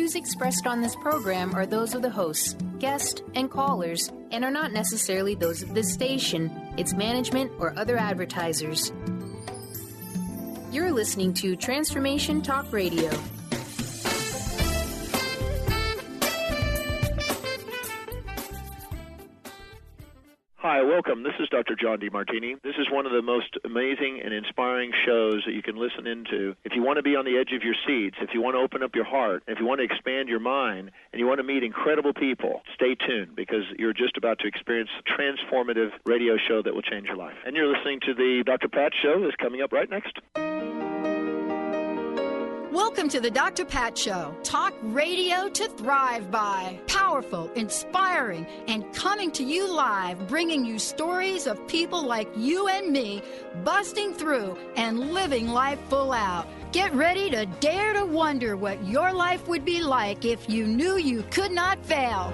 views expressed on this program are those of the hosts, guests, and callers, and are not necessarily those of this station, its management, or other advertisers. You're listening to Transformation Talk Radio. Hi, welcome. This is Dr. John DeMartini. This is one of the most amazing and inspiring shows that you can listen into. If you want to be on the edge of your seats, if you want to open up your heart, if you want to expand your mind, and you want to meet incredible people, stay tuned because you're just about to experience a transformative radio show that will change your life. And you're listening to the Dr. Pat Show that's coming up right next. Welcome to the Dr. Pat Show. Talk radio to thrive by. Powerful, inspiring, and coming to you live, bringing you stories of people like you and me, busting through and living life full out. Get ready to dare to wonder what your life would be like if you knew you could not fail.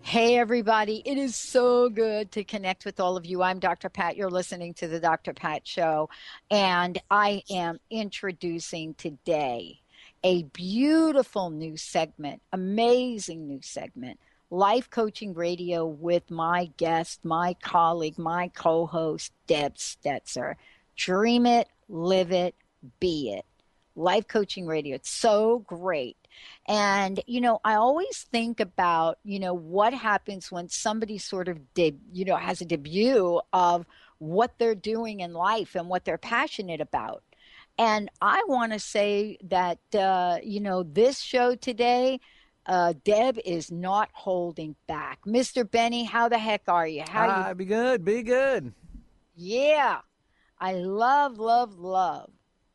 Hey, everybody. It is so good to connect with all of you. I'm Dr. Pat. You're listening to the Dr. Pat Show, and I am introducing today a beautiful new segment, amazing new segment, Life Coaching Radio with my guest, my colleague, my co-host, Deb Stetser. Dream it, live it, be it. Life Coaching Radio. It's so great. And, I always think about, what happens when somebody sort of, has a debut of what they're doing in life and what they're passionate about. And I want to say that, this show today, Deb is not holding back. Mr. Benny, how the heck are you? Be good. Yeah. I love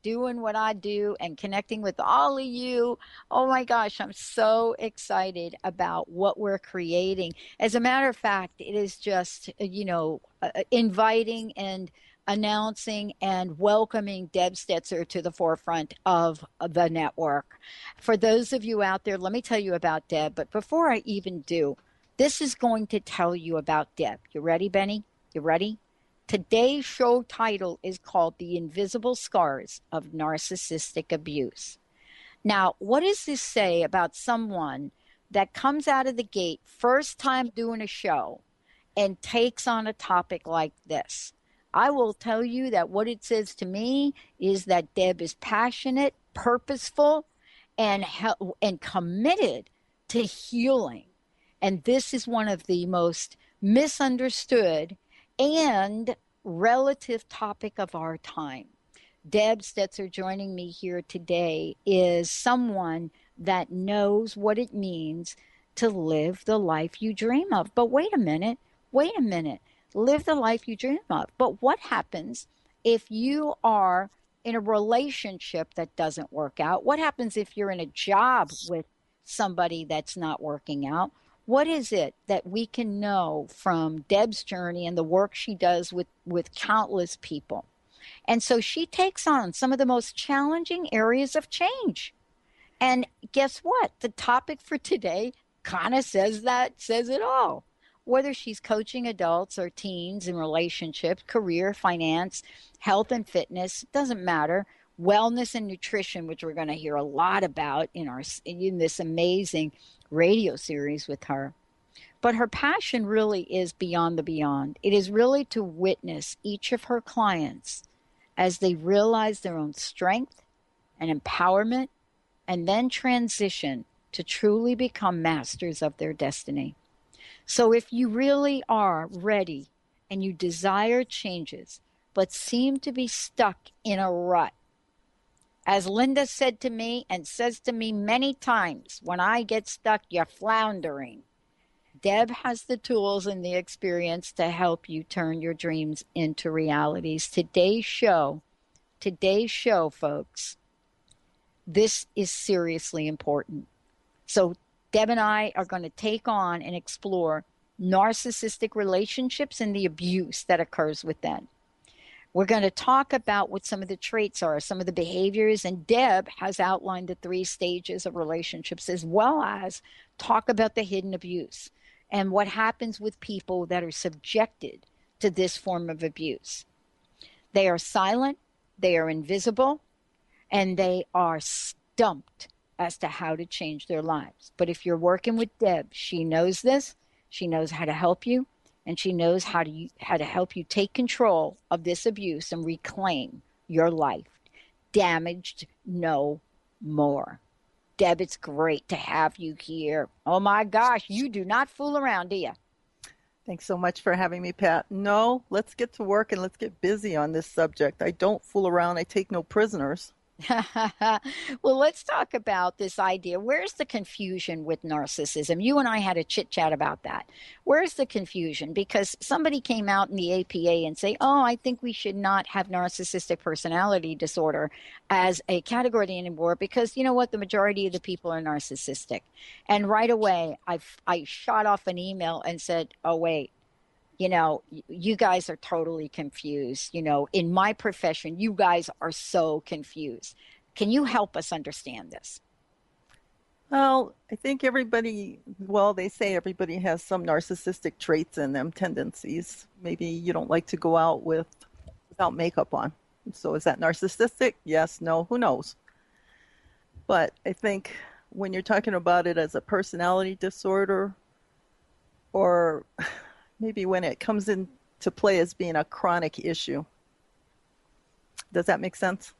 doing what I do and connecting with all of you. Oh my gosh, I'm so excited about what we're creating. As a matter of fact, it is just, inviting and announcing and welcoming Deb Stetser to the forefront of the network. For those of you out there, let me tell you about Deb. But before I even do, this is going to tell you about Deb. You ready, Benny? You ready? Today's show title is called The Invisible Scars of Narcissistic Abuse. Now, what does this say about someone that comes out of the gate, first time doing a show, and takes on a topic like this? I will tell you that what it says to me is that Deb is passionate, purposeful, and committed to healing. And this is one of the most misunderstood and relative topic of our time. Deb Stetser joining me here today is someone that knows what it means to live the life you dream of. But wait a minute, live the life you dream of. But what happens if you are in a relationship that doesn't work out? What happens if you're in a job with somebody that's not working out? What is it that we can know from Deb's journey and the work she does with countless people? And so she takes on some of the most challenging areas of change. And guess what? The topic for today kind of says it all. Whether she's coaching adults or teens in relationships, career, finance, health and fitness, doesn't matter. Wellness and nutrition, which we're going to hear a lot about in this amazing radio series with her. But her passion really is beyond the beyond. It is really to witness each of her clients as they realize their own strength and empowerment and then transition to truly become masters of their destiny. So if you really are ready and you desire changes but seem to be stuck in a rut, as Linda said to me and says to me many times, when I get stuck, you're floundering. Deb has the tools and the experience to help you turn your dreams into realities. Today's show, folks, this is seriously important. So Deb and I are going to take on and explore narcissistic relationships and the abuse that occurs with them. We're going to talk about what some of the traits are, some of the behaviors, and Deb has outlined the 3 stages of relationships, as well as talk about the hidden abuse and what happens with people that are subjected to this form of abuse. They are silent, they are invisible, and they are stumped as to how to change their lives. But if you're working with Deb, she knows this, she knows how to help you, and she knows how to help you take control of this abuse and reclaim your life. Damaged no more. Deb, it's great to have you here. Oh my gosh, you do not fool around, do you? Thanks so much for having me, Pat. No, let's get to work and let's get busy on this subject. I don't fool around. I take no prisoners. Well, let's talk about this idea. Where's the confusion with narcissism? You and I had a chit chat about that. Where's the confusion? Because somebody came out in the APA and say, oh, I think we should not have narcissistic personality disorder as a category anymore because you know what? The majority of the people are narcissistic. And right away, I shot off an email and said, oh, wait. You know, you guys are totally confused. You know, in my profession, you guys are so confused. Can you help us understand this? Well, I think they say everybody has some narcissistic traits in them, tendencies. Maybe you don't like to go out without makeup on. So is that narcissistic? Yes, no, who knows? But I think when you're talking about it as a personality disorder or maybe when it comes into play as being a chronic issue. Does that make sense?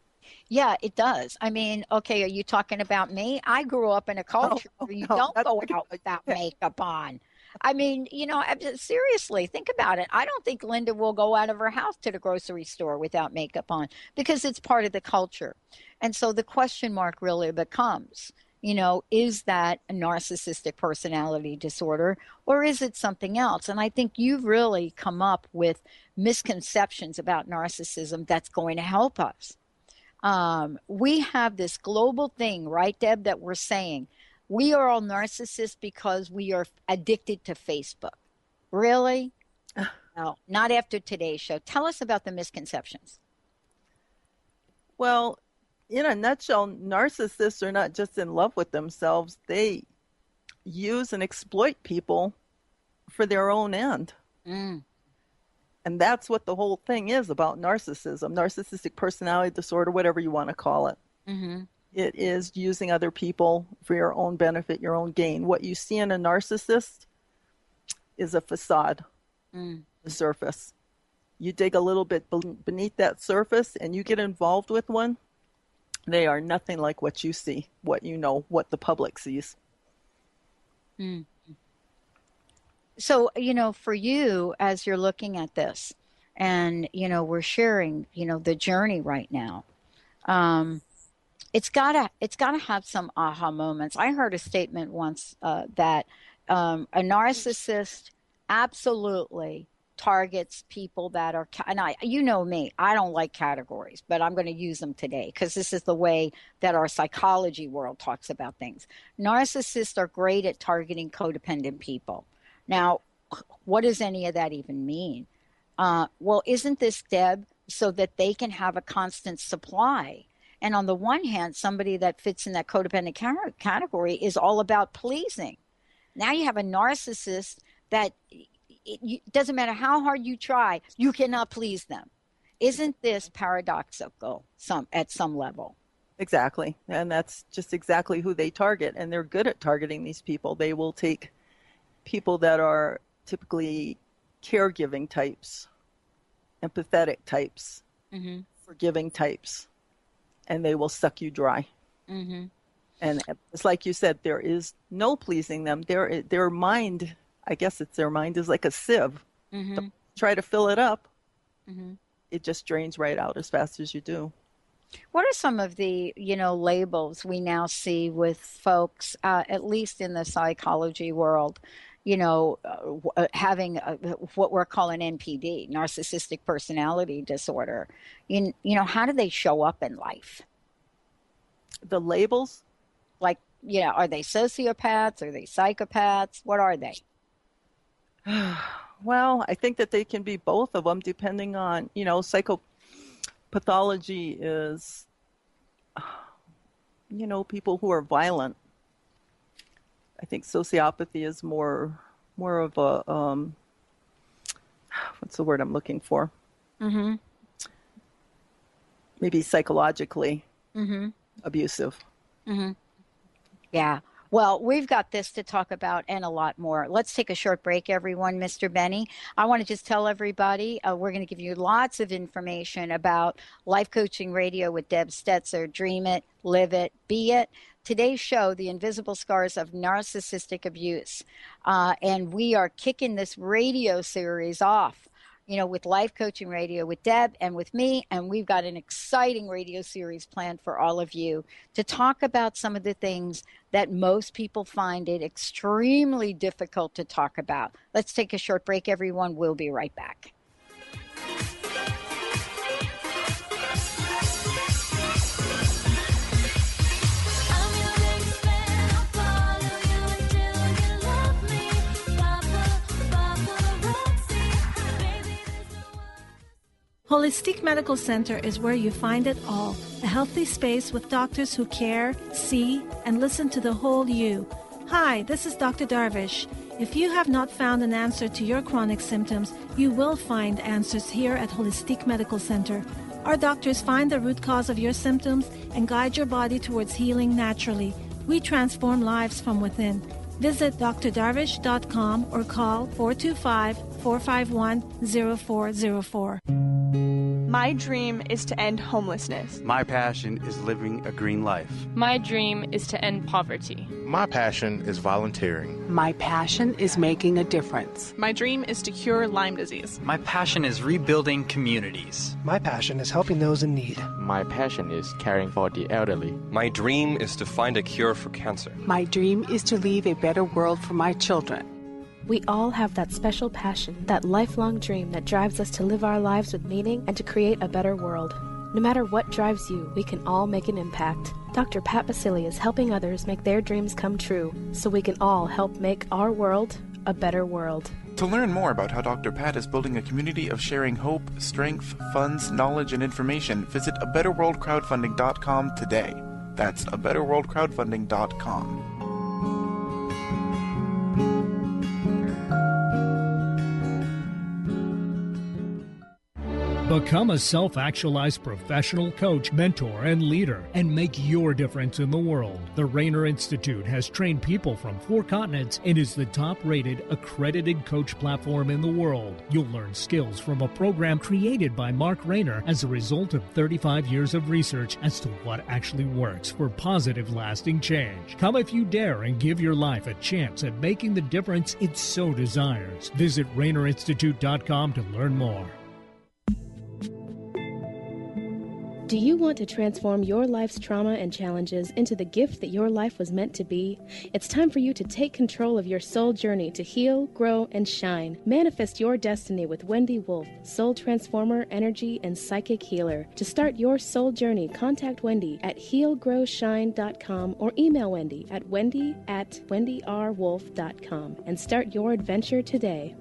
Yeah, it does. I mean, okay, are you talking about me? I grew up in a culture where you don't go out without makeup on. I mean, you know, seriously, think about it. I don't think Linda will go out of her house to the grocery store without makeup on because it's part of the culture. And so the question mark really becomes, you know, is that a narcissistic personality disorder or is it something else? And I think you've really come up with misconceptions about narcissism that's going to help us. We have this global thing, right, Deb, that we're saying we are all narcissists because we are addicted to Facebook. Really? No, not after today's show. Tell us about the misconceptions. Well, in a nutshell, narcissists are not just in love with themselves. They use and exploit people for their own end. And that's what the whole thing is about narcissism, narcissistic personality disorder, whatever you want to call it. Mm-hmm. It is using other people for your own benefit, your own gain. What you see in a narcissist is a facade, the surface. You dig a little bit beneath that surface and you get involved with one, they are nothing like what you see, what you know, what the public sees. So, you know, for you, as you're looking at this, and, you know, we're sharing, you know, the journey right now, it's gotta have some aha moments. I heard a statement once that a narcissist absolutely targets people that are, and you know me, I don't like categories, but I'm going to use them today because this is the way that our psychology world talks about things. Narcissists are great at targeting codependent people. Now, what does any of that even mean? Well, isn't this, Deb, so that they can have a constant supply? And on the one hand, somebody that fits in that codependent category is all about pleasing. Now you have a narcissist that it doesn't matter how hard you try, you cannot please them. Isn't this paradoxical at some level? Exactly. And that's just exactly who they target. And they're good at targeting these people. They will take people that are typically caregiving types, empathetic types, forgiving types, and they will suck you dry. And it's like you said, there is no pleasing them. Their mind, I guess it's their mind, is like a sieve. Try to fill it up, it just drains right out as fast as you do. What are some of the, you know, labels we now see with folks, at least in the psychology world, you know, having what we're calling NPD, narcissistic personality disorder? You know, how do they show up in life? The labels? Like, you know, are they sociopaths? Are they psychopaths? What are they? Well, I think that they can be both of them depending on, you know, psychopathology is, you know, people who are violent. I think sociopathy is more of a, what's the word I'm looking for? Maybe psychologically. abusive. Yeah. Well, we've got this to talk about and a lot more. Let's take a short break, everyone. Mr. Benny, I want to just tell everybody we're going to give you lots of information about Life Coaching Radio with Deb Stetser. Dream it, live it, be it. Today's show, The Invisible Scars of Narcissistic Abuse. And we are kicking this radio series off, with Life Coaching Radio with Deb and with me. And we've got an exciting radio series planned for all of you to talk about some of the things that most people find it extremely difficult to talk about. Let's take a short break, everyone. We'll be right back. Holistic Medical Center is where you find it all. A healthy space with doctors who care, see, and listen to the whole you. Hi, this is Dr. Darvish. If you have not found an answer to your chronic symptoms, you will find answers here at Holistic Medical Center. Our doctors find the root cause of your symptoms and guide your body towards healing naturally. We transform lives from within. Visit drdarvish.com or call 425-451-0404. My dream is to end homelessness. My passion is living a green life. My dream is to end poverty. My passion is volunteering. My passion is making a difference. My dream is to cure Lyme disease. My passion is rebuilding communities. My passion is helping those in need. My passion is caring for the elderly. My dream is to find a cure for cancer. My dream is to leave a better world for my children. We all have that special passion, that lifelong dream that drives us to live our lives with meaning and to create a better world. No matter what drives you, we can all make an impact. Dr. Pat Basili is helping others make their dreams come true, so we can all help make our world a better world. To learn more about how Dr. Pat is building a community of sharing hope, strength, funds, knowledge, and information, visit abetterworldcrowdfunding.com today. That's abetterworldcrowdfunding.com. Become a self-actualized professional coach, mentor, and leader, and make your difference in the world. The Rainer Institute has trained people from 4 continents and is the top-rated, accredited coach platform in the world. You'll learn skills from a program created by Mark Rainer as a result of 35 years of research as to what actually works for positive, lasting change. Come if you dare and give your life a chance at making the difference it so desires. Visit RainerInstitute.com to learn more. Do you want to transform your life's trauma and challenges into the gift that your life was meant to be? It's time for you to take control of your soul journey to heal, grow, and shine. Manifest your destiny with Wendy Wolf, soul transformer, energy, and psychic healer. To start your soul journey, contact Wendy at healgrowshine.com or email Wendy at wendy@wendyrwolf.com and start your adventure today.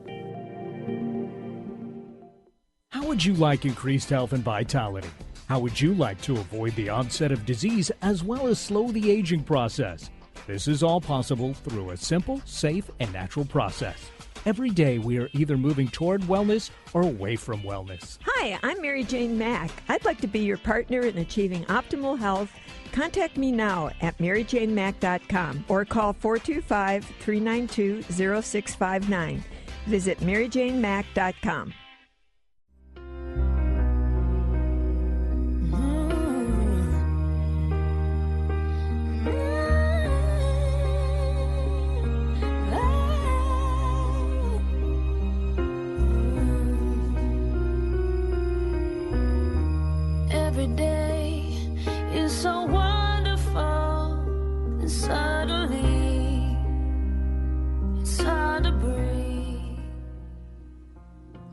How would you like increased health and vitality? How would you like to avoid the onset of disease as well as slow the aging process? This is all possible through a simple, safe, and natural process. Every day we are either moving toward wellness or away from wellness. Hi, I'm Mary Jane Mack. I'd like to be your partner in achieving optimal health. Contact me now at maryjanemack.com or call 425-392-0659. Visit maryjanemack.com. Every day is so wonderful, and suddenly it's hard to breathe.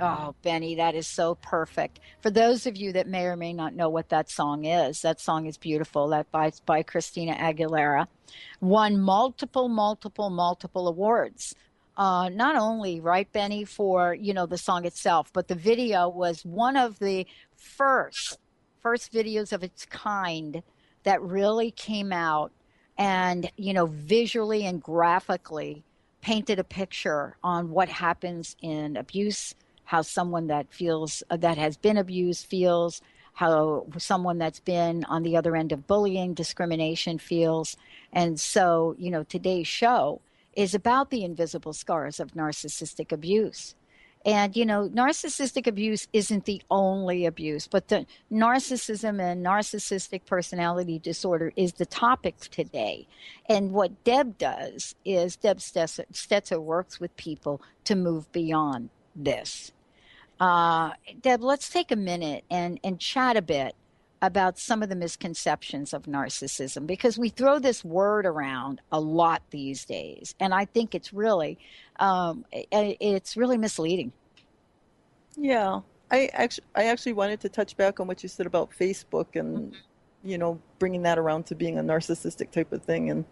Oh, Benny, that is so perfect. For those of you that may or may not know what that song is beautiful. That by Christina Aguilera. Won multiple awards. Not only, right, Benny, for, the song itself, but the video was one of the first videos of its kind that really came out and, visually and graphically painted a picture on what happens in abuse, how someone that has been abused feels, how someone that's been on the other end of bullying, discrimination feels. And so, today's show is about the invisible scars of narcissistic abuse. And, narcissistic abuse isn't the only abuse, but the narcissism and narcissistic personality disorder is the topic today. And what Deb does is Deb Stetser works with people to move beyond this. Deb, let's take a minute and chat a bit about some of the misconceptions of narcissism, because we throw this word around a lot these days, and I think it's really misleading. Yeah, I actually wanted to touch back on what you said about Facebook and bringing that around to being a narcissistic type of thing. And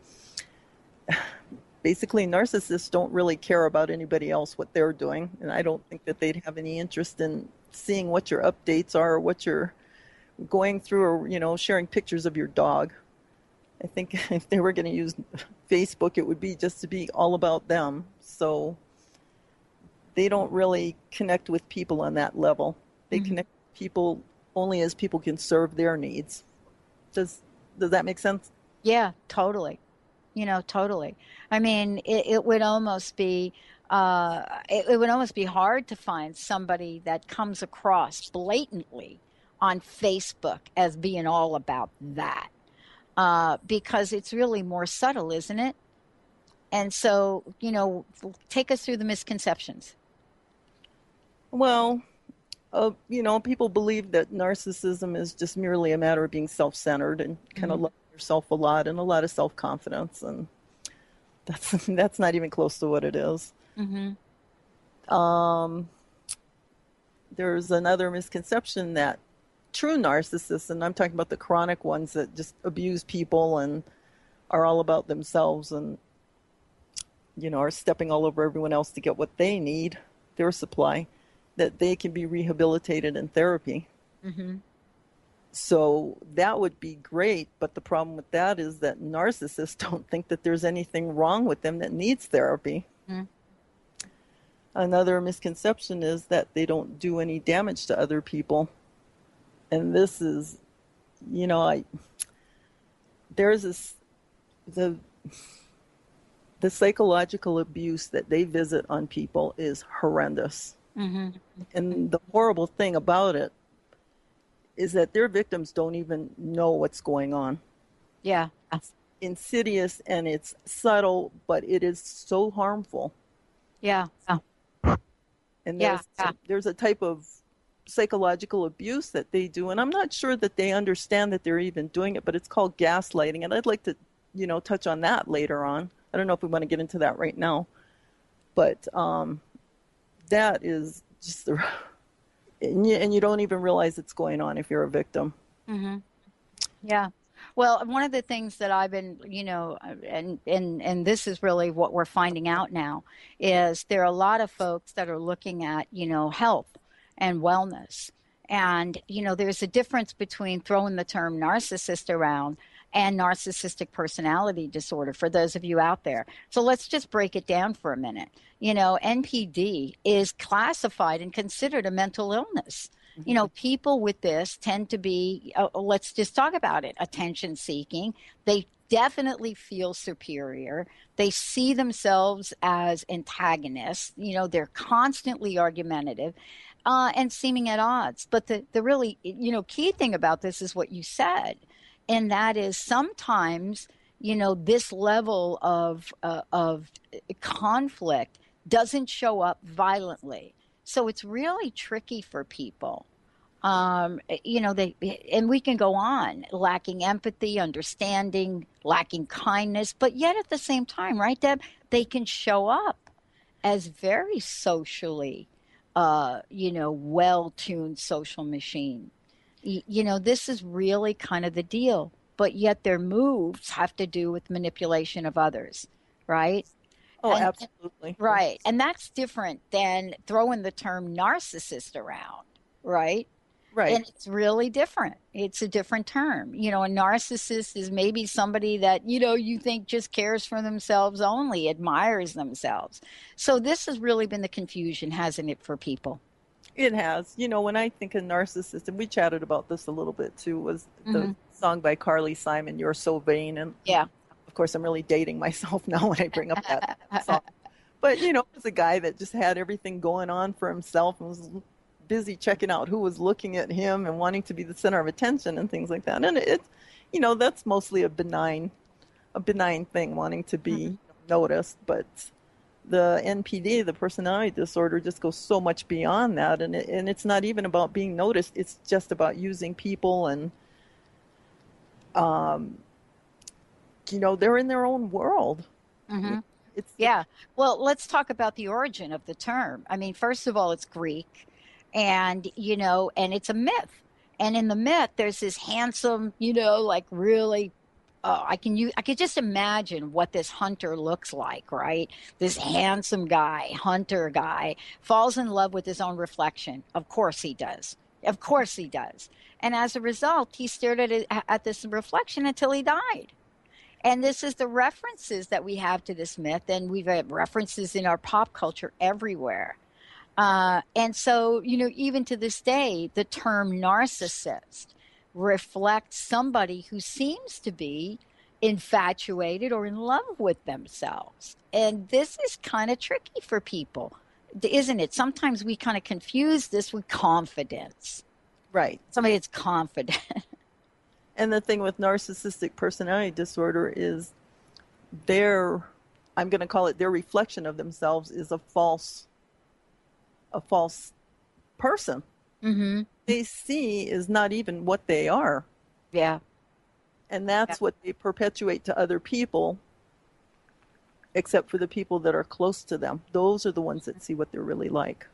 basically, narcissists don't really care about anybody else, what they're doing, and I don't think that they'd have any interest in seeing what your updates are, or what you're going through, or sharing pictures of your dog. I think if they were going to use Facebook, it would be just to be all about them. So they don't really connect with people on that level. They connect with people only as people can serve their needs. Does that make sense? Yeah, totally. Totally. I mean, it would almost be it would almost be hard to find somebody that comes across blatantly on Facebook as being all about that, because it's really more subtle, isn't it? And so, take us through the misconceptions. Well, people believe that narcissism is just merely a matter of being self-centered and kind of loving yourself a lot and a lot of self-confidence, and that's not even close to what it is. There's another misconception that true narcissists, and I'm talking about the chronic ones that just abuse people and are all about themselves and are stepping all over everyone else to get what they need, their supply, that they can be rehabilitated in therapy. So that would be great, but the problem with that is that narcissists don't think that there's anything wrong with them that needs therapy. Another misconception is that they don't do any damage to other people. And this is, there's the psychological abuse that they visit on people is horrendous. And the horrible thing about it is that their victims don't even know what's going on. Yeah. It's insidious and it's subtle, but it is so harmful. Yeah. And there's a type of psychological abuse that they do, and I'm not sure that they understand that they're even doing it, but it's called gaslighting, and I'd like to touch on that later on. I don't know if we want to get into that right now, but that is just and you don't even realize it's going on if you're a victim. Yeah. Well, one of the things that I've been, and this is really what we're finding out now, is there are a lot of folks that are looking at, health and wellness. And, there's a difference between throwing the term narcissist around and narcissistic personality disorder for those of you out there. So let's just break it down for a minute. NPD is classified and considered a mental illness. People with this tend to be, let's just talk about it, attention seeking. They definitely feel superior. They see themselves as antagonists. They're constantly argumentative and seeming at odds. But the really, key thing about this is what you said. And that is sometimes, this level of conflict doesn't show up violently. So it's really tricky for people. And we can go on, lacking empathy, understanding, lacking kindness, but yet at the same time, right, Deb, they can show up as very socially, well-tuned social machine. This is really kind of the deal, but yet their moves have to do with manipulation of others, right? Oh, absolutely. Right. And that's different than throwing the term narcissist around, right? Right. And it's really different. It's a different term. A narcissist is maybe somebody that, you think just cares for themselves only, admires themselves. So this has really been the confusion, hasn't it, for people? It has. You know, when I think of narcissist, and we chatted about this a little bit too, was the song by Carly Simon, "You're So Vain." And of course, I'm really dating myself now when I bring up that song. But, you know, it was a guy that just had everything going on for himself and was busy checking out who was looking at him and wanting to be the center of attention and things like that. And it's, you know, that's mostly a benign thing, wanting to be noticed. But the NPD, the personality disorder, just goes so much beyond that. And it's not even about being noticed. It's just about using people and, you know, they're in their own world. Well, let's talk about the origin of the term. I mean, first of all, it's Greek, and, you know, and it's a myth. And in the myth, there's this handsome, you know, like really, I could just imagine what this hunter looks like, right? This handsome guy, hunter guy, falls in love with his own reflection. Of course he does. Of course he does. And as a result, he stared at this reflection until he died. And this is the references that we have to this myth, and we've had references in our pop culture everywhere. And so, you know, even to this day, the term narcissist reflects somebody who seems to be infatuated or in love with themselves. And this is kind of tricky for people, isn't it? Sometimes we kind of confuse this with confidence. Right. Somebody that's confident. And the thing with narcissistic personality disorder is I'm going to call it their reflection of themselves is a false person. They see is not even what they are. Yeah. And that's what they perpetuate to other people, except for the people that are close to them. Those are the ones that see what they're really like.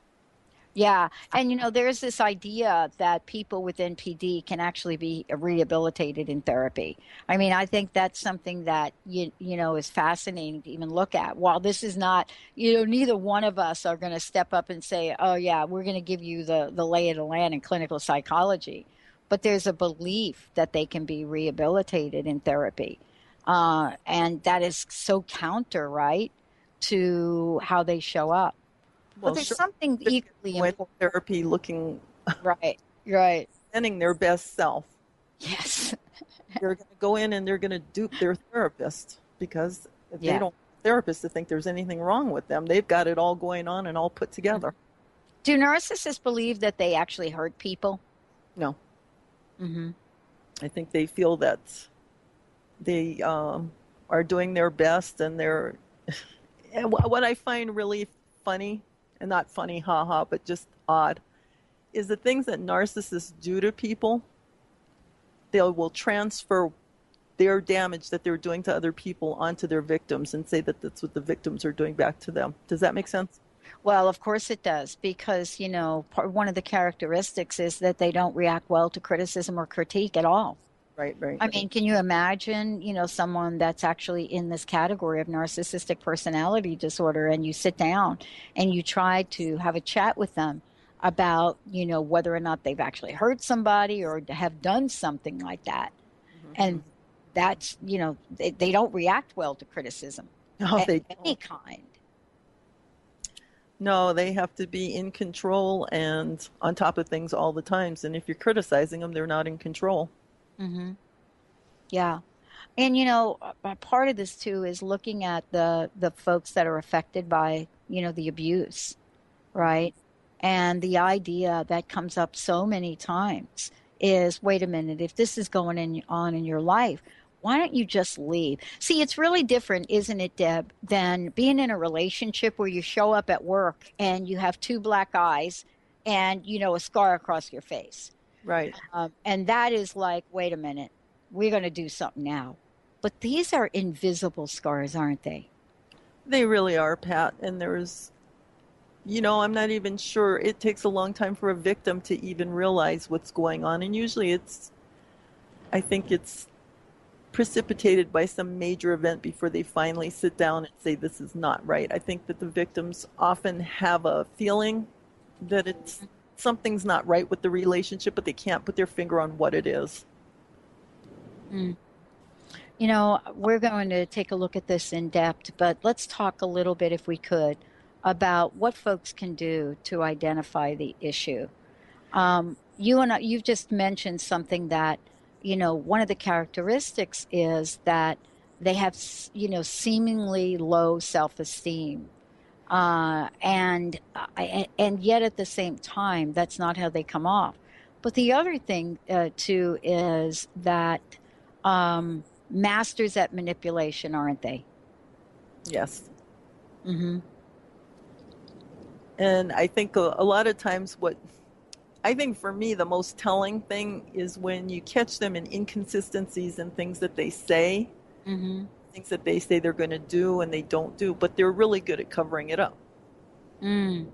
Yeah. And, you know, there's this idea that people with NPD can actually be rehabilitated in therapy. I mean, I think that's something that, you know, is fascinating to even look at. While this is not, you know, neither one of us are going to step up and say, oh, yeah, we're going to give you the lay of the land in clinical psychology. But there's a belief that they can be rehabilitated in therapy. And that is so counter, right, to how they show up. Well, there's something equally important. Therapy looking right, presenting their best self. Yes, they're going to go in and they're going to dupe their therapist because if they don't want a therapist to think there's anything wrong with them, they've got it all going on and all put together. Do narcissists believe that they actually hurt people? No. I think they feel that they are doing their best, and they're. And what I find really funny. And not funny, haha, but just odd, is the things that narcissists do to people, they will transfer their damage that they're doing to other people onto their victims and say that that's what the victims are doing back to them. Does that make sense? Well, of course it does, because, you know, one of the characteristics is that they don't react well to criticism or critique at all. Right. I mean, can you imagine, you know, someone that's actually in this category of narcissistic personality disorder, and you sit down and you try to have a chat with them about, you know, whether or not they've actually hurt somebody or have done something like that. And that's, you know, they don't react well to criticism of any kind. No, they have to be in control and on top of things all the times. And if you're criticizing them, they're not in control. Yeah. And, you know, part of this, too, is looking at the folks that are affected by, you know, the abuse, right? And the idea that comes up so many times is, wait a minute, if this is going on in your life, why don't you just leave? See, it's really different, isn't it, Deb, than being in a relationship where you show up at work and you have 2 black eyes and, you know, a scar across your face. Right. And that is like, wait a minute, we're going to do something now. But these are invisible scars, aren't they? They really are, Pat. And there's, you know, I'm not even sure. It takes a long time for a victim to even realize what's going on. And usually I think it's precipitated by some major event before they finally sit down and say, this is not right. I think that the victims often have a feeling that something's not right with the relationship, but they can't put their finger on what it is. You know, we're going to take a look at this in depth, but let's talk a little bit, if we could, about what folks can do to identify the issue. You've just mentioned something that, one of the characteristics is that they have, seemingly low self-esteem. And yet at the same time, that's not how they come off. But the other thing, too, is that masters at manipulation, aren't they? Yes. Mm-hmm. And I think a lot of times I think for me, the most telling thing is when you catch them in inconsistencies in things that they say, things that they say they're going to do and they don't do, but they're really good at covering it up. Mm.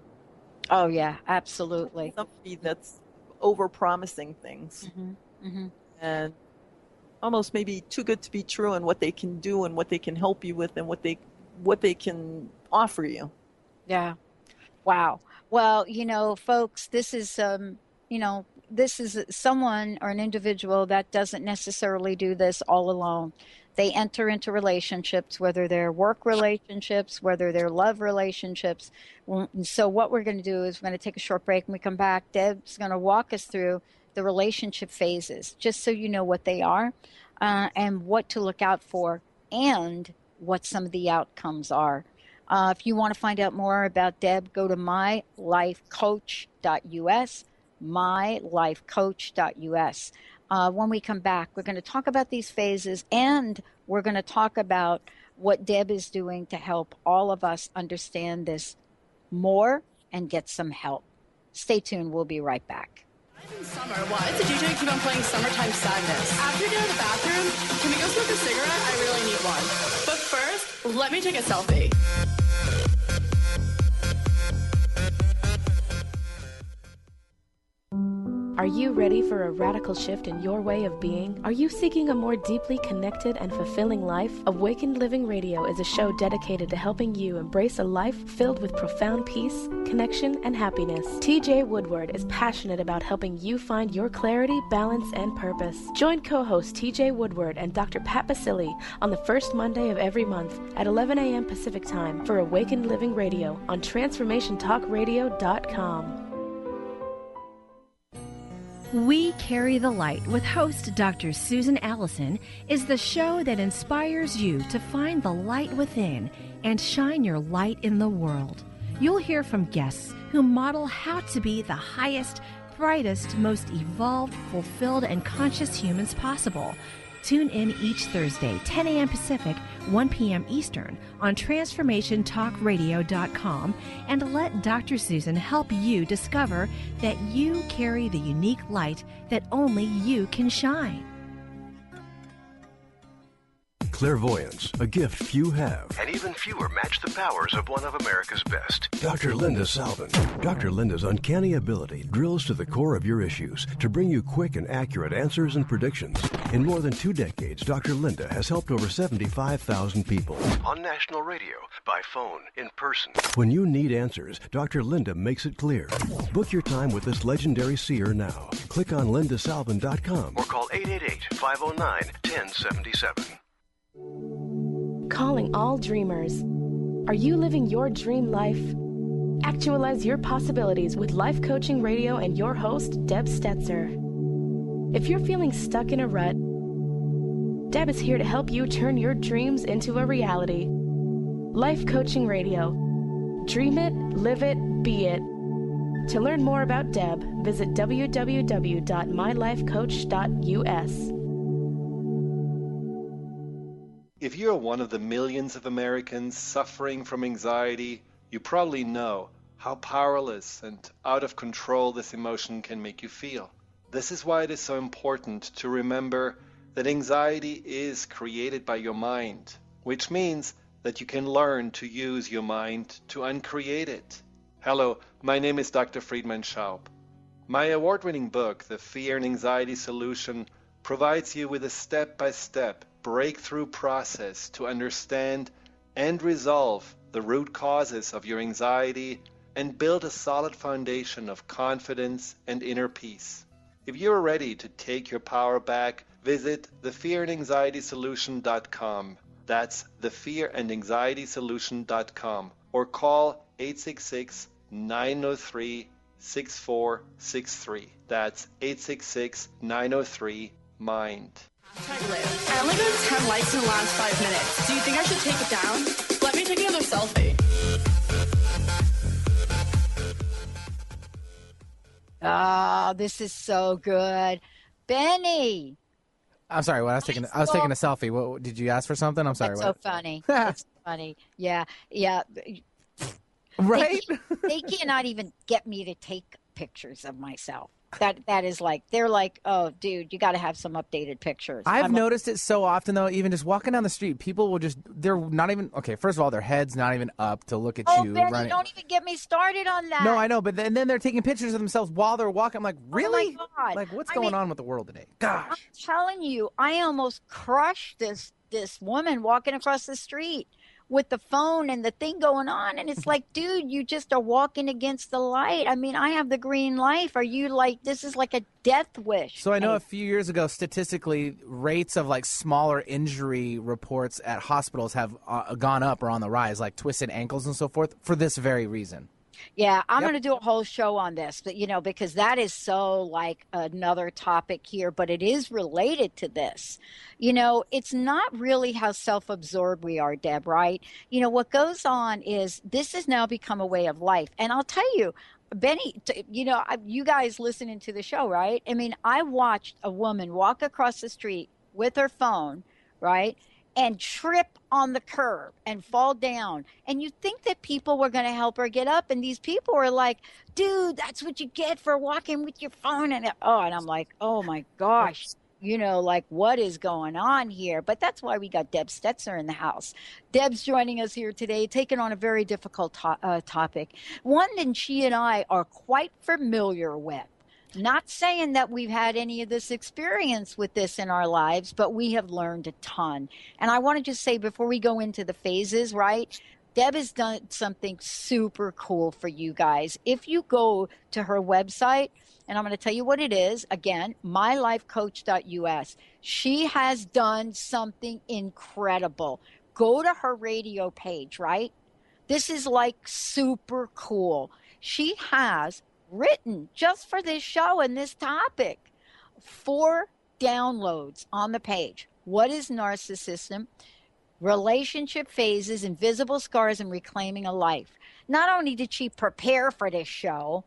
Oh, yeah, absolutely. Somebody that's over-promising things and almost maybe too good to be true in what they can do and what they can help you with and what they can offer you. Yeah. Wow. Well, folks, this is, this is someone or an individual that doesn't necessarily do this all alone. They enter into relationships, whether they're work relationships, whether they're love relationships. So what we're going to do is we're going to take a short break. When we come back, Deb's going to walk us through the relationship phases, just so you know what they are and what to look out for and what some of the outcomes are. If you want to find out more about Deb, go to mylifecoach.us, mylifecoach.us. When we come back, we're going to talk about these phases, and we're going to talk about what Deb is doing to help all of us understand this more and get some help. Stay tuned. We'll be right back. In summer, why does the DJ keep on playing Summertime Sadness? After you get out of the bathroom, can we go smoke a cigarette? I really need one. But first, let me take a selfie. Are you ready for a radical shift in your way of being? Are you seeking a more deeply connected and fulfilling life? Awakened Living Radio is a show dedicated to helping you embrace a life filled with profound peace, connection, and happiness. TJ Woodward is passionate about helping you find your clarity, balance, and purpose. Join co-host TJ Woodward and Dr. Pat Basili on the first Monday of every month at 11 a.m. Pacific Time for Awakened Living Radio on TransformationTalkRadio.com. We Carry the Light with host Dr. Susan Allison is the show that inspires you to find the light within and shine your light in the world. You'll hear from guests who model how to be the highest, brightest, most evolved, fulfilled, and conscious humans possible. Tune in each Thursday, 10 a.m. Pacific, 1 p.m. Eastern on TransformationTalkRadio.com and let Dr. Susan help you discover that you carry the unique light that only you can shine. Clairvoyance, a gift few have. And even fewer match the powers of one of America's best. Dr. Linda Salvin. Dr. Linda's uncanny ability drills to the core of your issues to bring you quick and accurate answers and predictions. In more than 2 decades, Dr. Linda has helped over 75,000 people. On national radio, by phone, in person. When you need answers, Dr. Linda makes it clear. Book your time with this legendary seer now. Click on lindasalvin.com. Or call 888-509-1077. Calling all dreamers. Are you living your dream life? Actualize your possibilities with Life Coaching Radio and your host, Deb Stetser. If you're feeling stuck in a rut, Deb is here to help you turn your dreams into a reality. Life Coaching Radio. Dream it, live it, be it. To learn more about Deb, visit www.mylifecoach.us. If you're one of the millions of Americans suffering from anxiety, you probably know how powerless and out of control this emotion can make you feel. This is why it is so important to remember that anxiety is created by your mind, which means that you can learn to use your mind to uncreate it. Hello, my name is Dr. Friedman Schaub. My award-winning book, The Fear and Anxiety Solution, provides you with a step-by-step breakthrough process to understand and resolve the root causes of your anxiety and build a solid foundation of confidence and inner peace. If you're ready to take your power back, visit thefearandanxietysolution.com. That's thefearandanxietysolution.com or call 866-903-6463. That's 866-903-MIND. I only got 10 likes in the last 5 minutes. Do you think I should take it down? Let me take another selfie. Oh, this is so good. Benny. I'm sorry. What I was taking a selfie. What did you ask for something? I'm sorry. That's what? so funny. It's funny. Yeah. Right? They cannot even get me to take pictures of myself. That is like, they're like, oh, dude, you got to have some updated pictures. I've noticed it so often, though, even just walking down the street, people will they're not even, okay, first of all, their head's not even up to look at you. Benny, running. don't even get me started on that. No, I know, but then they're taking pictures of themselves while they're walking. I'm like, really? Oh my God. Like, what's going on with the world today? Gosh. I'm telling you, I almost crushed this woman walking across the street with the phone and the thing going on. And it's like, dude, you just are walking against the light. I mean, I have the green light. Are you like, this is like a death wish. So I know a few years ago, statistically, rates of like smaller injury reports at hospitals have gone up or on the rise, like twisted ankles and so forth, for this very reason. Yeah, I'm going to do a whole show on this, but because that is so like another topic here, but it is related to this. It's not really how self-absorbed we are, Deb, right? What goes on is this has now become a way of life. And I'll tell you, Benny, you guys listening to the show, right? I mean, I watched a woman walk across the street with her phone, right? And trip on the curb and fall down. And you think that people were going to help her get up. And these people were like, dude, that's what you get for walking with your phone. And I'm like, oh my gosh, like what is going on here? But that's why we got Deb Stetser in the house. Deb's joining us here today, taking on a very difficult topic. One that she and I are quite familiar with. Not saying that we've had any of this experience with this in our lives, but we have learned a ton. And I want to just say before we go into the phases, right? Deb has done something super cool for you guys. If you go to her website, and I'm going to tell you what it is, again, mylifecoach.us, she has done something incredible. Go to her radio page, right? This is like super cool. She has written just for this show and this topic 4 downloads on the page. What is narcissism? Relationship phases, invisible scars, and reclaiming a life. Not only did she prepare for this show,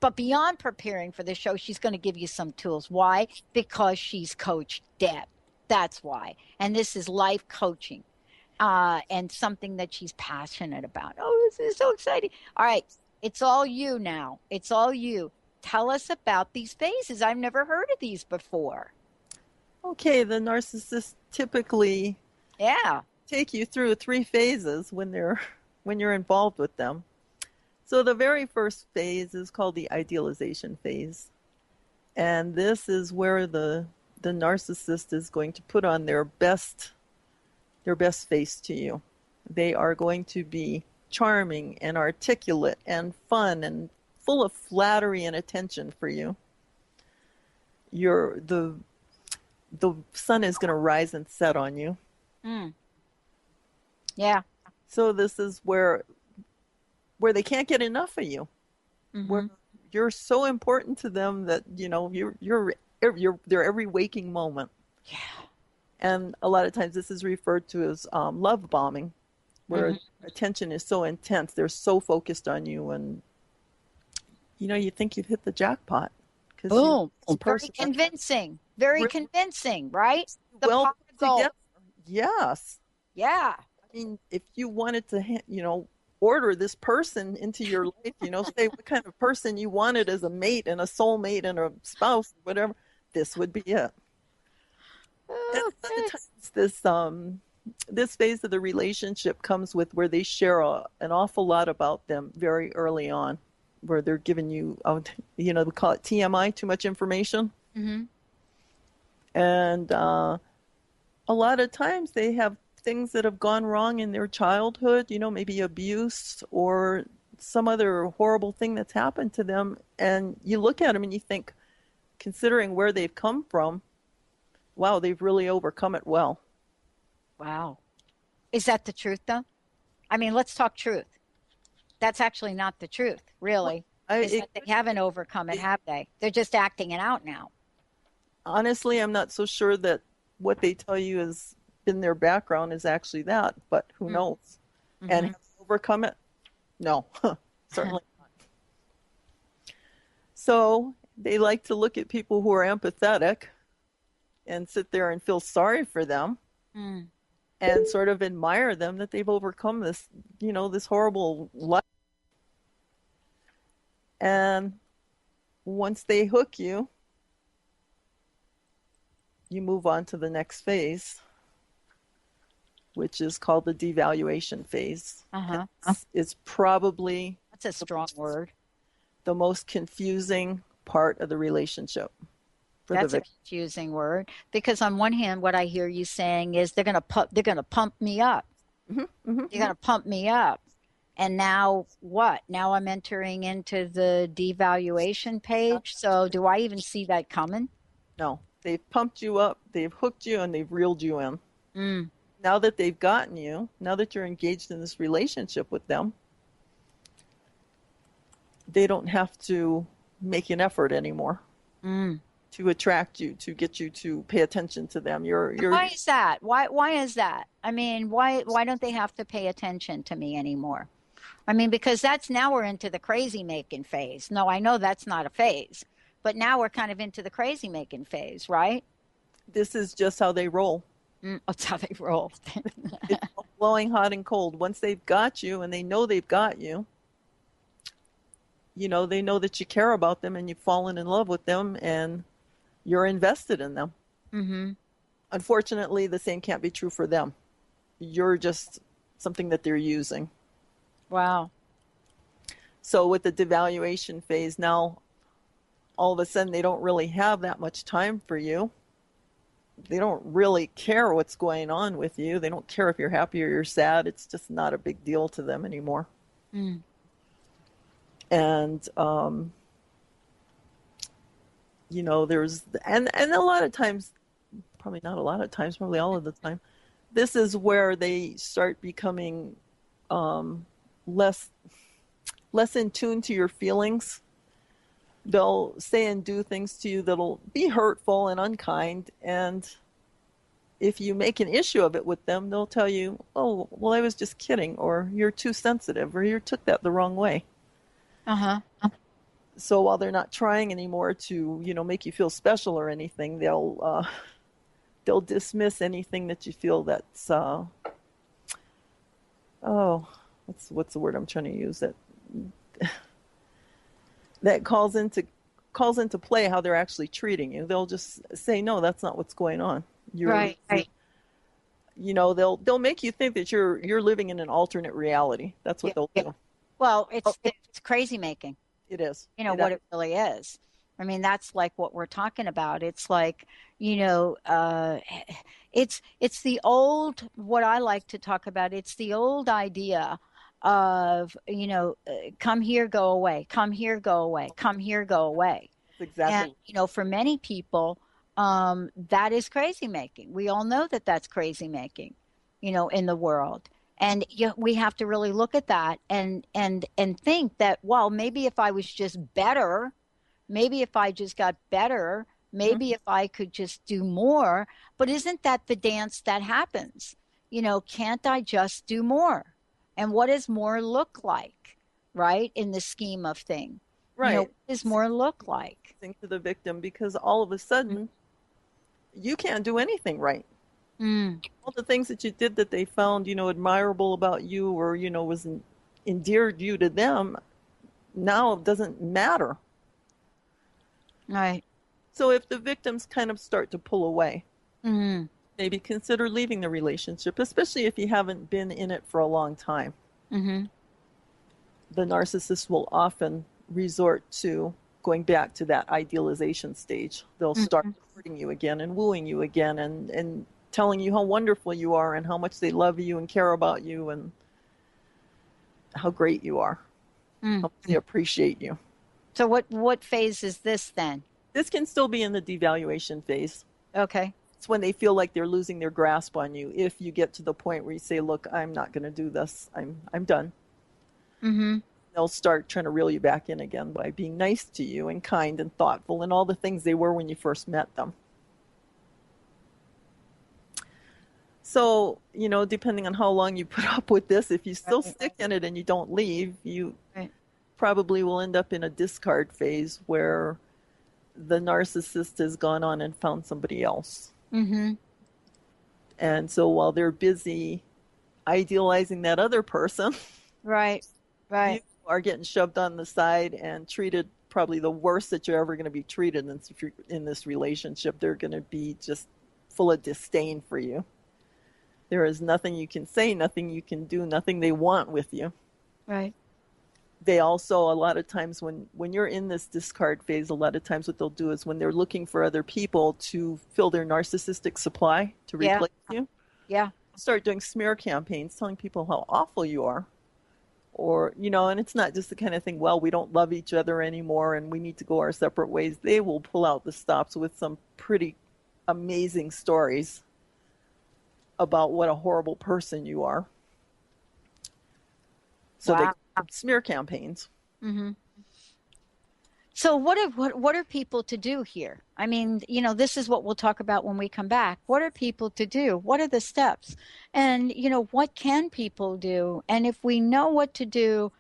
but beyond preparing for this show, she's going to give you some tools. Why? Because she's coached Deb. That's why. And this is life coaching and something that she's passionate about. Oh, this is so exciting. All right. It's all you now. It's all you. Tell us about these phases. I've never heard of these before. Okay, the narcissists typically take you through 3 phases when you're involved with them. So the very first phase is called the idealization phase. And this is where the narcissist is going to put on their best face to you. They are going to be charming and articulate and fun and full of flattery and attention for you. The sun is going to rise and set on you. Yeah. So this is where they can't get enough of you. Where you're so important to them that you're their every waking moment. Yeah. And a lot of times this is referred to as love bombing, where attention is so intense, they're so focused on you, and you think you've hit the jackpot. Boom! It's very convincing. Very convincing, right? The well pot put together. Yes. Yeah. I mean, if you wanted to, order this person into your life, say what kind of person you wanted as a mate and a soulmate and a spouse, whatever, this would be it. This phase of the relationship comes with where they share an awful lot about them very early on, where they're giving you, we call it TMI, too much information. And a lot of times they have things that have gone wrong in their childhood, maybe abuse or some other horrible thing that's happened to them. And you look at them and you think, considering where they've come from, wow, they've really overcome it well. Wow. Is that the truth, though? I mean, let's talk truth. that's actually not the truth, really. Is that they haven't overcome it, have they? They're just acting it out now. Honestly, I'm not so sure that what they tell you has been their background is actually that, but who knows? Mm-hmm. And have they overcome it? No, certainly not. So they like to look at people who are empathetic and sit there and feel sorry for them and sort of admire them that they've overcome this, this horrible life. And once they hook you, you move on to the next phase, which is called the devaluation phase. It's probably... That's a strong word. The most confusing part of the relationship. That's a confusing word, because on one hand, what I hear you saying is they're going to pump me up. You're going to pump me up. And now what? Now I'm entering into the devaluation page. So do I even see that coming? No. They've pumped you up, they've hooked you, and they've reeled you in. Now that they've gotten you, now that you're engaged in this relationship with them, they don't have to make an effort anymore to attract you, to get you to pay attention to them. Why is that? Why is that? I mean, why don't they have to pay attention to me anymore? I mean, because now we're into the crazy making phase. No, I know that's not a phase, but now we're kind of into the crazy making phase, right? This is just how they roll. That's how they roll. It's blowing hot and cold. Once they've got you and they know they've got you, they know that you care about them and you've fallen in love with them and you're invested in them. Unfortunately, the same can't be true for them. You're just something that they're using. Wow. So with the devaluation phase, now all of a sudden they don't really have that much time for you. They don't really care what's going on with you. They don't care if you're happy or you're sad. It's just not a big deal to them anymore. And, there's, and a lot of times, probably not a lot of times, probably all of the time, this is where they start becoming less in tune to your feelings. They'll say and do things to you that'll be hurtful and unkind. And if you make an issue of it with them, they'll tell you, oh, well, I was just kidding, or you're too sensitive, or you took that the wrong way. So while they're not trying anymore to, make you feel special or anything, they'll dismiss anything that you feel that's, what's the word I'm trying to use, that calls into play how they're actually treating you. They'll just say, no, that's not what's going on. Right. They'll make you think that you're living in an alternate reality. That's what they'll do. Well, it's crazy making. It is. What it really is. I mean, that's like what we're talking about. It's like, it's the old, what I like to talk about, it's the old idea of, come here, go away, come here, go away, come here, go away. Exactly. And, for many people, that is crazy making. We all know that that's crazy making, in the world. And we have to really look at that and think that, well, maybe if I was just better, maybe if I just got better, maybe if I could just do more. But isn't that the dance that happens? Can't I just do more? And what does more look like, right, in the scheme of things? Right. What does more look like? Think to the victim, because all of a sudden, you can't do anything right. All the things that you did that they found, admirable about you or, was endeared you to them, now it doesn't matter. Right. So if the victims kind of start to pull away, maybe consider leaving the relationship, especially if you haven't been in it for a long time. The narcissist will often resort to going back to that idealization stage. They'll start courting you again and wooing you again and telling you how wonderful you are and how much they love you and care about you and how great you are, how much they appreciate you. So what phase is this then? This can still be in the devaluation phase. Okay. It's when they feel like they're losing their grasp on you. If you get to the point where you say, look, I'm not going to do this. I'm done. they'll start trying to reel you back in again by being nice to you and kind and thoughtful and all the things they were when you first met them. So, depending on how long you put up with this, if you still stick in it and you don't leave, you probably will end up in a discard phase where the narcissist has gone on and found somebody else. Mm-hmm. And so while they're busy idealizing that other person, right, you are getting shoved on the side and treated probably the worst that you're ever going to be treated if you're in this relationship. They're going to be just full of disdain for you. There is nothing you can say, nothing you can do, nothing they want with you. Right. They also, a lot of times when you're in this discard phase, a lot of times what they'll do is when they're looking for other people to fill their narcissistic supply to replace you, start doing smear campaigns telling people how awful you are. Or, and it's not just the kind of thing, well, we don't love each other anymore and we need to go our separate ways. They will pull out the stops with some pretty amazing stories about what a horrible person you are. So they smear campaigns. Mm-hmm. So what are people to do here? I mean, this is what we'll talk about when we come back. What are people to do? What are the steps? And, what can people do? And if we know what to do,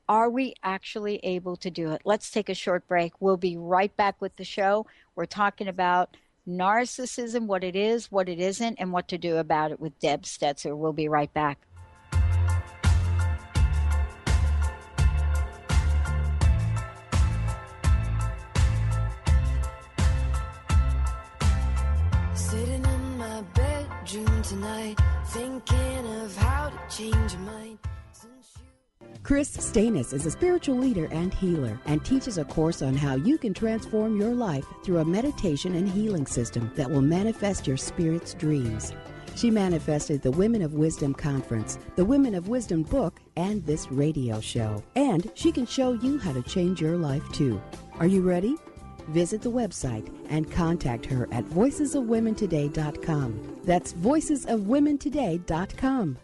are we actually able to do it? Let's take a short break. We'll be right back with the show. We're talking about narcissism, what it is, what it isn't, and what to do about it with Deb Stetser. We'll be right back. Sitting in my bedroom tonight, thinking of how to change your mind. Chris Stanis is a spiritual leader and healer and teaches a course on how you can transform your life through a meditation and healing system that will manifest your spirit's dreams. She manifested the Women of Wisdom Conference, the Women of Wisdom book, and this radio show. And she can show you how to change your life too. Are you ready? Visit the website and contact her at voicesofwomentoday.com. That's voicesofwomentoday.com.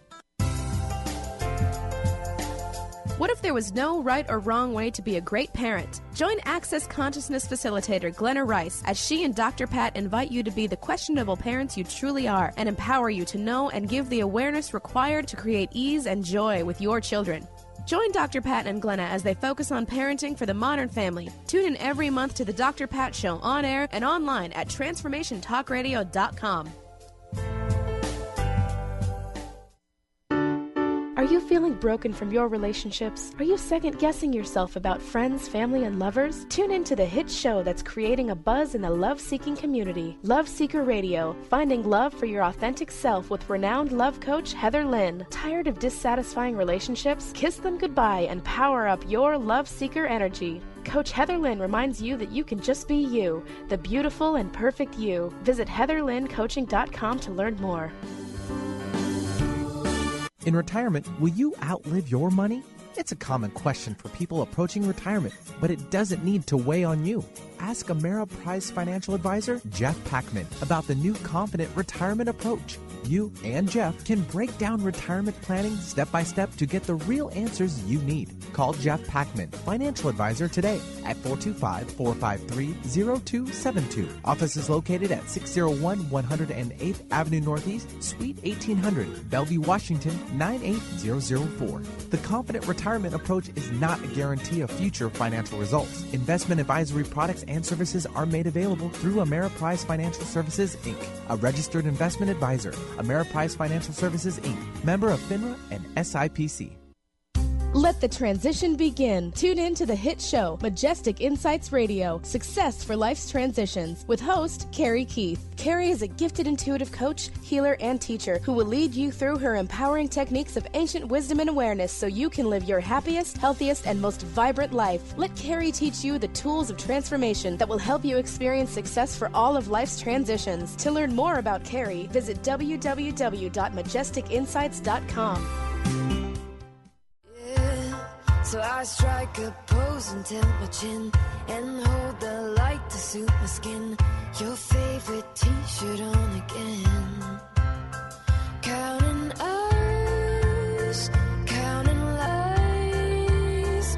What if there was no right or wrong way to be a great parent? Join Access Consciousness Facilitator Glenna Rice as she and Dr. Pat invite you to be the questionable parents you truly are and empower you to know and give the awareness required to create ease and joy with your children. Join Dr. Pat and Glenna as they focus on parenting for the modern family. Tune in every month to the Dr. Pat Show on air and online at transformationtalkradio.com. Are you feeling broken from your relationships? Are you second-guessing yourself about friends, family, and lovers? Tune in to the hit show that's creating a buzz in the love-seeking community. Love Seeker Radio, finding love for your authentic self with renowned love coach Heather Lynn. Tired of dissatisfying relationships? Kiss them goodbye and power up your love seeker energy. Coach Heather Lynn reminds you that you can just be you, the beautiful and perfect you. Visit heatherlynncoaching.com to learn more. In retirement, will you outlive your money? It's a common question for people approaching retirement, but it doesn't need to weigh on you. Ask Ameriprise financial advisor Jeff Packman about the new Confident Retirement Approach. You and Jeff can break down retirement planning step by step to get the real answers you need. Call Jeff Packman, financial advisor, today at 425-453-0272. Office is located at 601 108th Avenue Northeast, Suite 1800, Bellevue, Washington, 98004. The Confident Retirement Approach is not a guarantee of future financial results. Investment advisory products and services are made available through Ameriprise Financial Services, Inc., a registered investment advisor. Ameriprise Financial Services, Inc., member of FINRA and SIPC. Let the transition begin. Tune in to the hit show, Majestic Insights Radio, Success for Life's Transitions, with host Carrie Keith. Carrie is a gifted intuitive coach, healer, and teacher who will lead you through her empowering techniques of ancient wisdom and awareness so you can live your happiest, healthiest, and most vibrant life. Let Carrie teach you the tools of transformation that will help you experience success for all of life's transitions. To learn more about Carrie, visit www.majesticinsights.com. So I strike a pose and tilt my chin and hold the light to suit my skin. Your favorite t-shirt on again. Counting eyes, counting lies.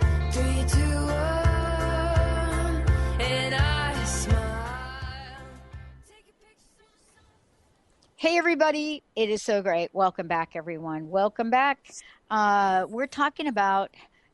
Hey, everybody. It is so great. Welcome back, everyone. Welcome back. We're talking about,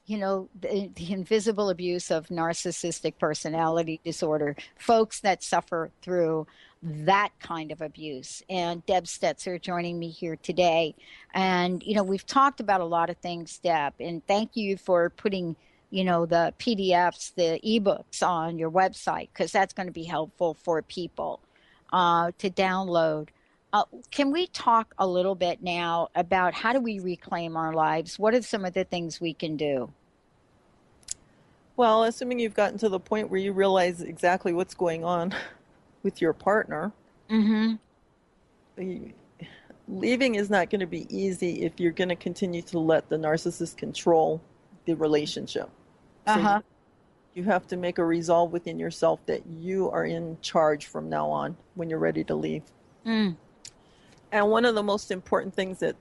the invisible abuse of narcissistic personality disorder, folks that suffer through that kind of abuse. And Deb Stetser joining me here today. And, we've talked about a lot of things, Deb, and thank you for putting the PDFs, the ebooks on your website, because that's going to be helpful for people to download. Can we talk a little bit now about how do we reclaim our lives? What are some of the things we can do? Well, assuming you've gotten to the point where you realize exactly what's going on with your partner, leaving is not going to be easy if you're going to continue to let the narcissist control the relationship. So you have to make a resolve within yourself that you are in charge from now on when you're ready to leave. And one of the most important things that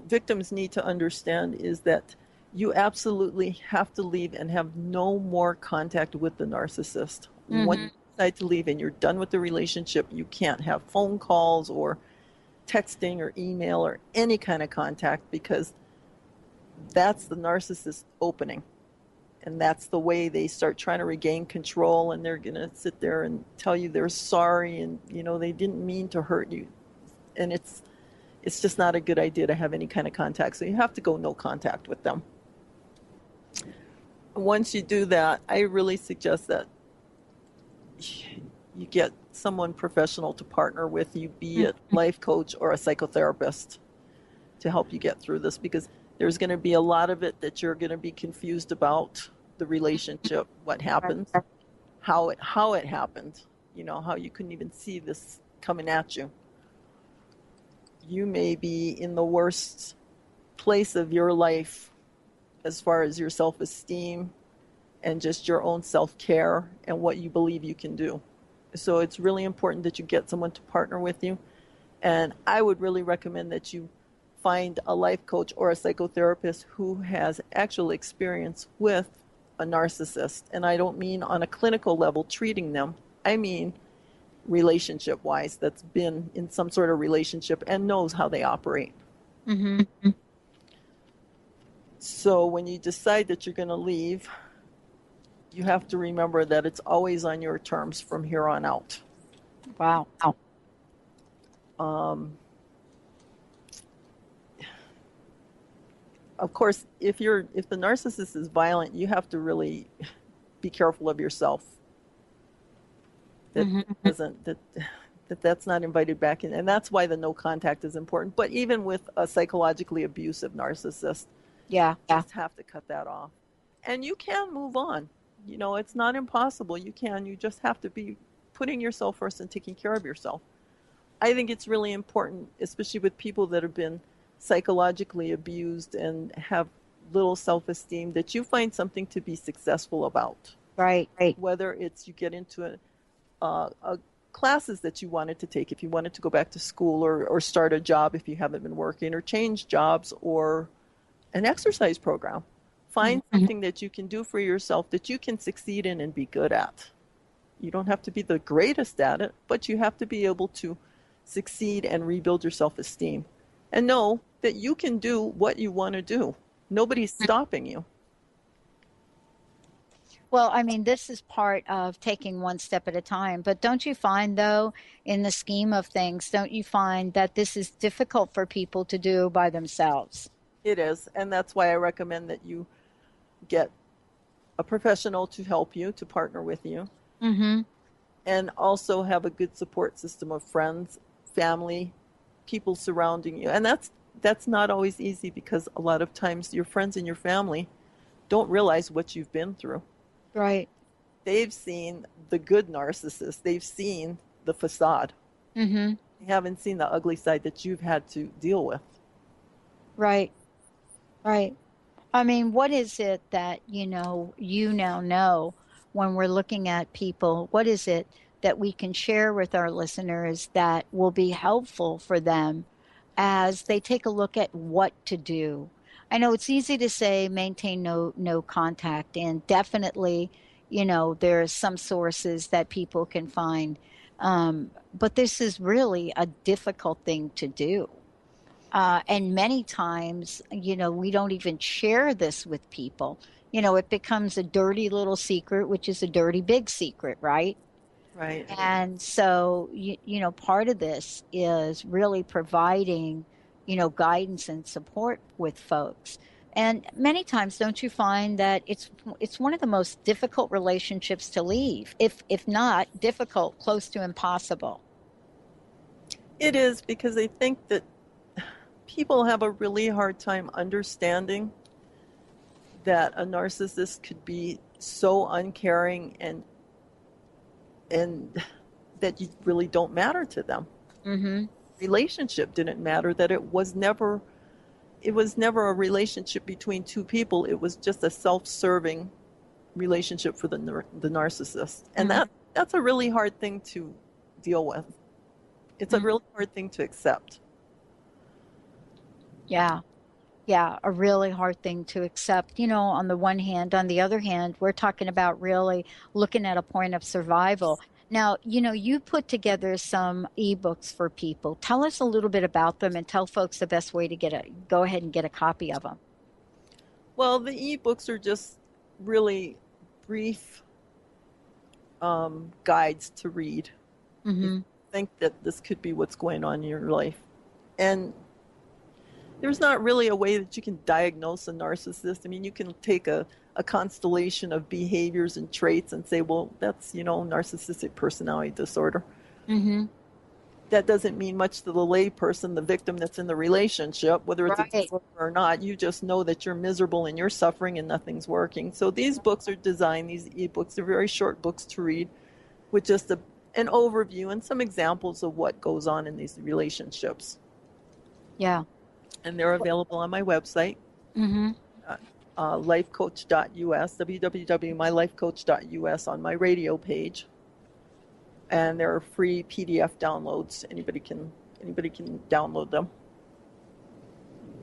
victims need to understand is that you absolutely have to leave and have no more contact with the narcissist. When you decide to leave and you're done with the relationship, you can't have phone calls or texting or email or any kind of contact, because that's the narcissist opening. And that's the way they start trying to regain control, and they're going to sit there and tell you they're sorry and, they didn't mean to hurt you. And it's just not a good idea to have any kind of contact. So you have to go no contact with them. Once you do that, I really suggest that you get someone professional to partner with you, be it a life coach or a psychotherapist, to help you get through this, because there's going to be a lot of it that you're going to be confused about the relationship, what happened, how it happened, how you couldn't even see this coming at you. You may be in the worst place of your life as far as your self-esteem and just your own self-care and what you believe you can do. So it's really important that you get someone to partner with you. And I would really recommend that you find a life coach or a psychotherapist who has actual experience with a narcissist. And I don't mean on a clinical level treating them. I mean relationship-wise, that's been in some sort of relationship and knows how they operate. So when you decide that you're going to leave, you have to remember that it's always on your terms from here on out. Wow. Of course, if the narcissist is violent, you have to really be careful of yourself. That's not invited back in. And that's why the no contact is important. But even with a psychologically abusive narcissist, you just have to cut that off. And you can move on. It's not impossible. You just have to be putting yourself first and taking care of yourself. I think it's really important, especially with people that have been psychologically abused and have little self-esteem, that you find something to be successful about. Right. Whether it's you get into classes that you wanted to take, if you wanted to go back to school or start a job if you haven't been working, or change jobs, or an exercise program. Find something that you can do for yourself that you can succeed in and be good at. You don't have to be the greatest at it, but you have to be able to succeed and rebuild your self-esteem. And know that you can do what you want to do. Nobody's stopping you. Well, I mean, this is part of taking one step at a time. But don't you find, though, in the scheme of things, don't you find that this is difficult for people to do by themselves? It is. And that's why I recommend that you get a professional to help you, to partner with you. And also have a good support system of friends, family, people surrounding you. And that's not always easy, because a lot of times your friends and your family don't realize what you've been through. Right. They've seen the good narcissist. They've seen the facade. They haven't seen the ugly side that you've had to deal with. Right. I mean, what is it that, you now know when we're looking at people? What is it that we can share with our listeners that will be helpful for them as they take a look at what to do? I know it's easy to say maintain no contact, and definitely, there's some sources that people can find. But this is really a difficult thing to do. And many times, we don't even share this with people. It becomes a dirty little secret, which is a dirty big secret, right? Right. And so, part of this is really providing, guidance and support with folks. And many times, don't you find that it's one of the most difficult relationships to leave, if not difficult, close to impossible? It is, because I think that people have a really hard time understanding that a narcissist could be so uncaring and that you really don't matter to them. Mm-hmm. Relationship didn't matter, that it was never a relationship between two people. It was just a self-serving relationship for the narcissist. And that's a really hard thing to deal with. It's a really hard thing to accept. Yeah, a really hard thing to accept, on the one hand. On the other hand, we're talking about really looking at a point of survival. Now, you put together some ebooks for people. Tell us a little bit about them and tell folks the best way to go ahead and get a copy of them. Well, the ebooks are just really brief guides to read. Mm-hmm. If you think that this could be what's going on in your life. And there's not really a way that you can diagnose a narcissist. I mean, you can take a constellation of behaviors and traits and say, well, that's, narcissistic personality disorder. Mm-hmm. That doesn't mean much to the lay person, the victim that's in the relationship, whether it's a disorder or not. You just know that you're miserable and you're suffering and nothing's working. So these books are designed, these ebooks are very short books to read with just an overview and some examples of what goes on in these relationships. Yeah. And they're available on my website, lifecoach.us, www.mylifecoach.us, on my radio page. And there are free PDF downloads. Anybody can download them.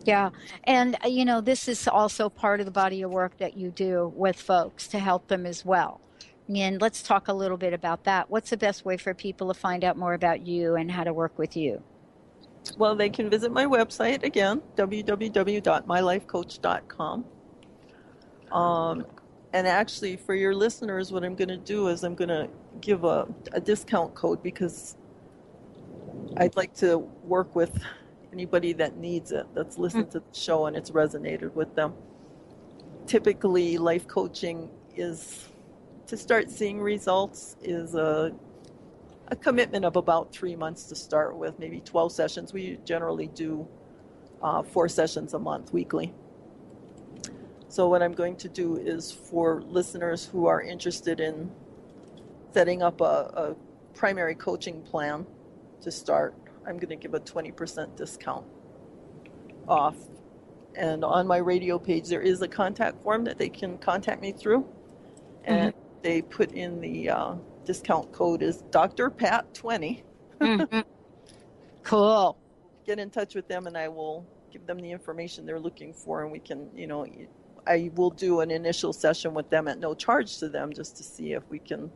Yeah. And, this is also part of the body of work that you do with folks to help them as well. And let's talk a little bit about that. What's the best way for people to find out more about you and how to work with you? Well, they can visit my website again, www.mylifecoach.com. And actually, for your listeners, what I'm going to do is I'm going to give a discount code, because I'd like to work with anybody that needs it, that's listened to the show and it's resonated with them. Typically, life coaching is, to start seeing results, is a commitment of about 3 months to start with, maybe 12 sessions. We generally do 4 sessions a month, weekly. So what I'm going to do is, for listeners who are interested in setting up a primary coaching plan to start, I'm going to give a 20% discount off. And on my radio page, there is a contact form that they can contact me through. And they put in the discount code is Dr. Pat 20. Cool. Get in touch with them and I will give them the information they're looking for, and we can, I will do an initial session with them at no charge to them, just to see if we can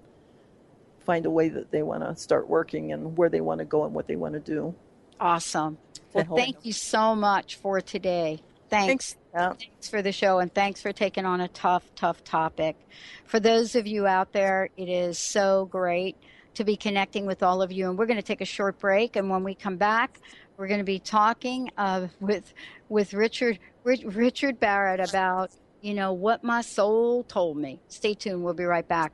find a way that they want to start working and where they want to go and what they want to do. Awesome. Well, thank you so much for today. Thanks. Thanks for the show, and thanks for taking on a tough topic. For those of you out there, it is so great to be connecting with all of you. And we're going to take a short break, and when we come back, we're going to be talking with Richard Barrett about, what my soul told me. Stay tuned. We'll be right back.